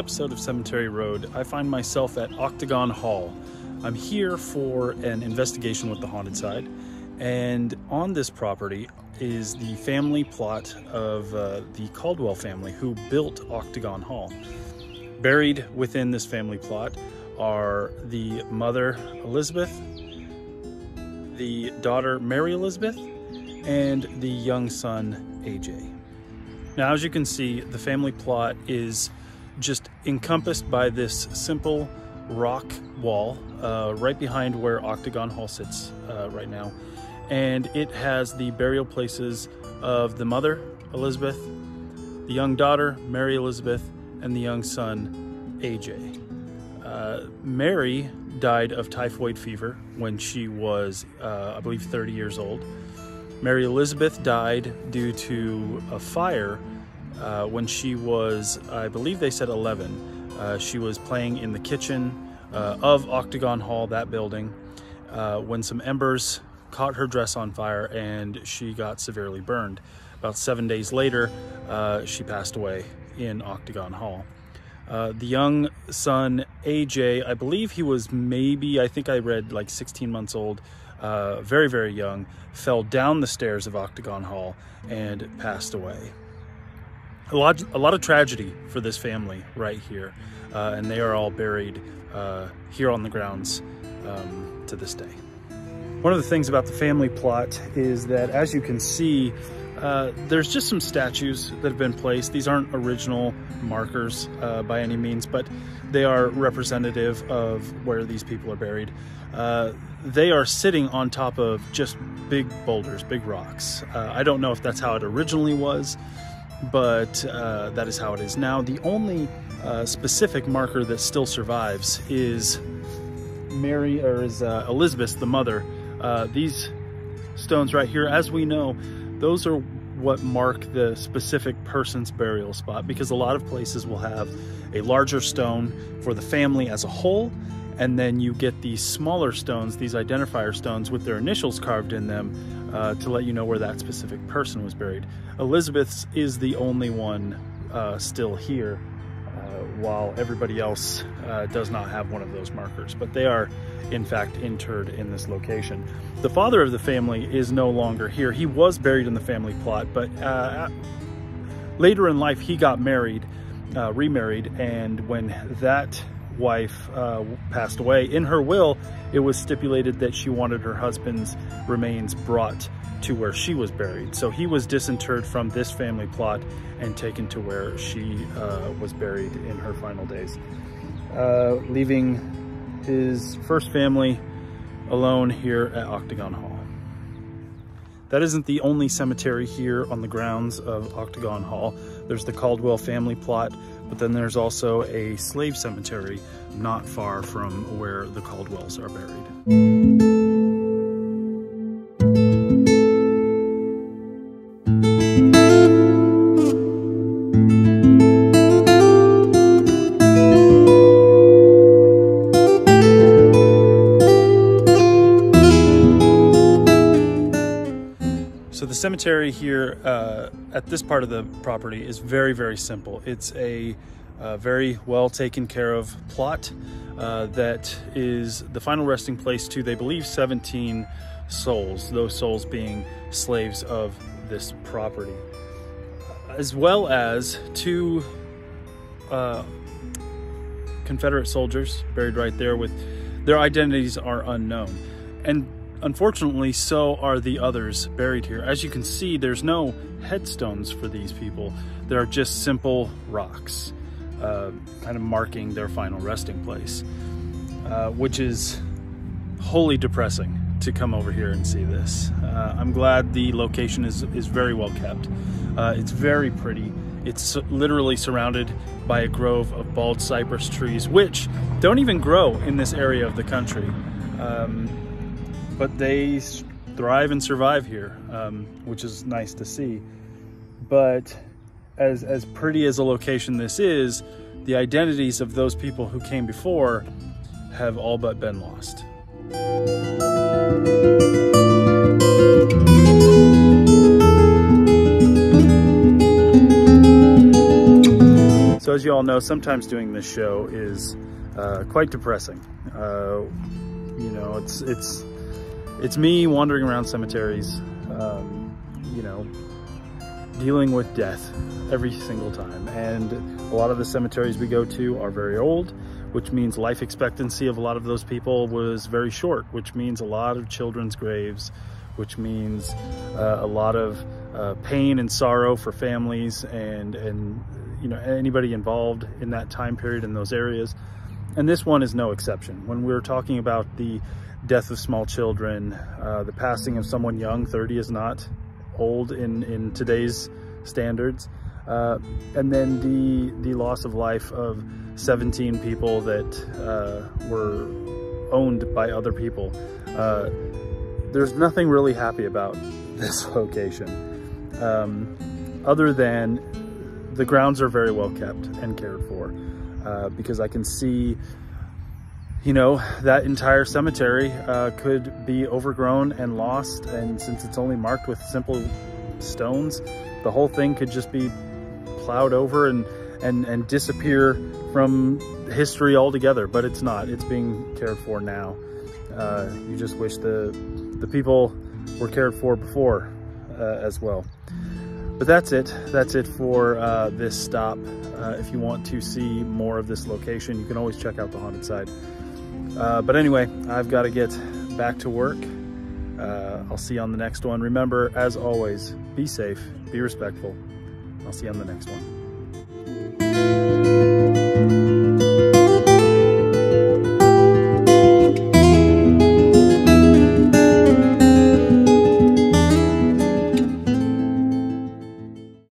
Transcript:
episode of Cemetery Road, I find myself at Octagon Hall. I'm here for an investigation with the haunted side, and on this property is the family plot of the Caldwell family who built Octagon Hall. Buried within this family plot are the mother, Elizabeth, the daughter, Mary Elizabeth, and the young son, AJ. Now, as you can see, the family plot is just encompassed by this simple rock wall right behind where Octagon Hall sits right now. And it has the burial places of the mother, Elizabeth, the young daughter, Mary Elizabeth, and the young son, AJ. Mary died of typhoid fever when she was, I believe, 30 years old. Mary Elizabeth died due to a fire when she was, I believe they said 11. She was playing in the kitchen of Octagon Hall, that building, when some embers caught her dress on fire and she got severely burned. About 7 days later, she passed away in Octagon Hall. The young son, AJ, I believe he was maybe, I think I read like 16 months old, very, very young, fell down the stairs of Octagon Hall and passed away. A lot of tragedy for this family right here, and they are all buried here on the grounds to this day. One of the things about the family plot is that, as you can see, there's just some statues that have been placed. These aren't original markers by any means, but they are representative of where these people are buried. They are sitting on top of just big boulders, big rocks. I don't know if that's how it originally was, but that is how it is now. The only specific marker that still survives is Elizabeth, the mother. These stones right here, as we know, those are what mark the specific person's burial spot, because a lot of places will have a larger stone for the family as a whole, and then you get these smaller stones, these identifier stones with their initials carved in them to let you know where that specific person was buried. Elizabeth's is the only one still here, while everybody else does not have one of those markers, but they are in fact interred in this location. The father of the family is no longer here. He was buried in the family plot, but later in life he got married, remarried, and when that wife passed away, in her will it was stipulated that she wanted her husband's remains brought to where she was buried. So he was disinterred from this family plot and taken to where she was buried in her final days, leaving his first family alone here at Octagon Hall. That isn't the only cemetery here on the grounds of Octagon Hall. There's the Caldwell family plot, but then there's also a slave cemetery not far from where the Caldwells are buried. So the cemetery here at this part of the property is very, very simple. It's a very well taken care of plot that is the final resting place to, they believe, 17 souls, those souls being slaves of this property, as well as 2 Confederate soldiers buried right there with their identities are unknown. And unfortunately, so are the others buried here. As you can see, there's no headstones for these people. There are just simple rocks, kind of marking their final resting place, which is wholly depressing to come over here and see this. I'm glad the location is very well kept. It's very pretty. It's literally surrounded by a grove of bald cypress trees, which don't even grow in this area of the country. But they thrive and survive here, which is nice to see. But as pretty as a location this is, the identities of those people who came before have all but been lost. So as you all know, sometimes doing this show is quite depressing. You know, it's me wandering around cemeteries, you know, dealing with death every single time. And a lot of the cemeteries we go to are very old, which means life expectancy of a lot of those people was very short, which means a lot of children's graves, which means a lot of pain and sorrow for families and you know, anybody involved in that time period in those areas. And this one is no exception. When we're talking about the death of small children, the passing of someone young, 30 is not old in today's standards, and then the loss of life of 17 people that were owned by other people. There's nothing really happy about this location, other than the grounds are very well kept and cared for, because I can see, you know, that entire cemetery could be overgrown and lost, and since it's only marked with simple stones, the whole thing could just be plowed over and disappear from history altogether. But it's not. It's being cared for now. You just wish the people were cared for before as well. But that's it. That's it for this stop. If you want to see more of this location, you can always check out the haunted side. But anyway, I've got to get back to work. I'll see you on the next one. Remember, as always, be safe, be respectful. I'll see you on the next one.